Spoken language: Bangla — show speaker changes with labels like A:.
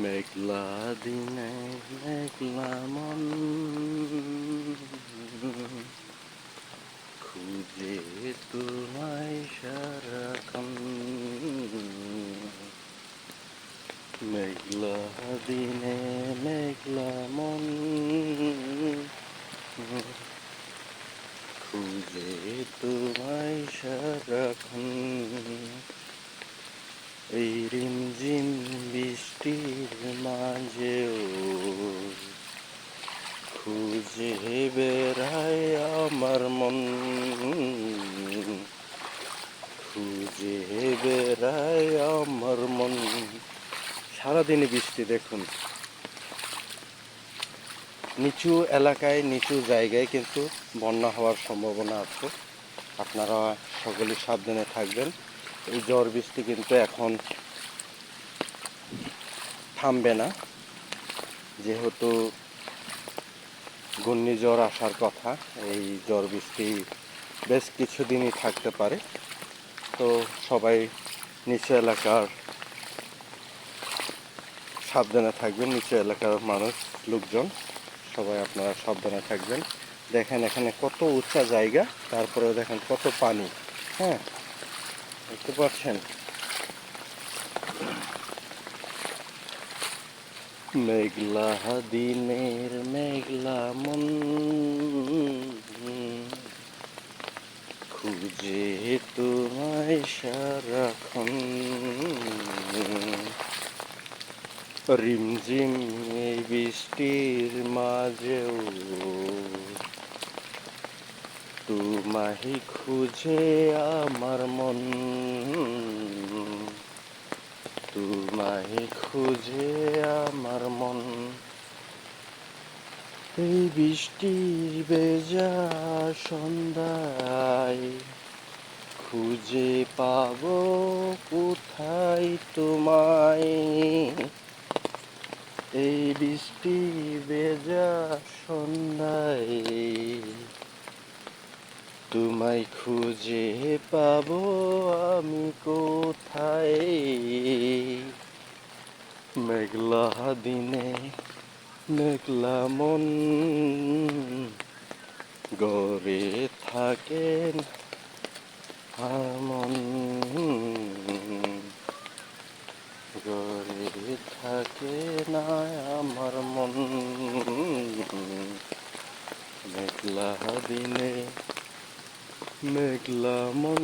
A: মেঘলা দিনে মেঘলা মন খুঁজে তোমায় সারাক্ষণ। মেঘলা দিনে মেঘলা মন খুঁজে তোমায় সারাক্ষণ। এই রিমঝিম বৃষ্টির মাঝেও খুঁজে বেড়ায় আমার মন, খুঁজে বেড়ায় আমার মন। সারাদিনই বৃষ্টি দেখুন। নিচু এলাকায় নিচু জায়গায় কিন্তু বন্যা হওয়ার সম্ভাবনা আছে। আপনারা সকলে সাবধানে থাকবেন। এই ঝড় বৃষ্টি কিন্তু এখন থামবে না, যেহেতু ঘূর্ণিঝড় আসার কথা। এই ঝড় বৃষ্টি বেশ কিছুদিনই থাকতে পারে। তো সবাই নিচু এলাকার সাবধানে থাকবেন, নিচু এলাকার মানুষ লোকজন সবাই আপনারা সাবধানে থাকবেন। দেখেন এখানে কত উঁচা জায়গা, তারপরেও দেখেন কত পানি। হ্যাঁ, দেখতে পাচ্ছেন। মেঘলা দিনের মেঘলা মন খুঁজে তোমায় সারাক্ষণ। রিমঝিম এই বৃষ্টির মাঝেও তোমায় খুঁজে আমার মন, তোমায় খুঁজে আমার মন। এই বৃষ্টির ভেজা সন্ধ্যায় খুঁজে পাবো কোথায় তোমায়। এই বৃষ্টি ভেজা সন্ধ্যায় তোমায় খুঁজে পাবো আমি কোথায়। মেঘলা দিনে মেঘলা মন ঘরে থাকেন আর মন, ঘরে থাকে না আমার মন। মেঘলা দিনে মেঘলা মন।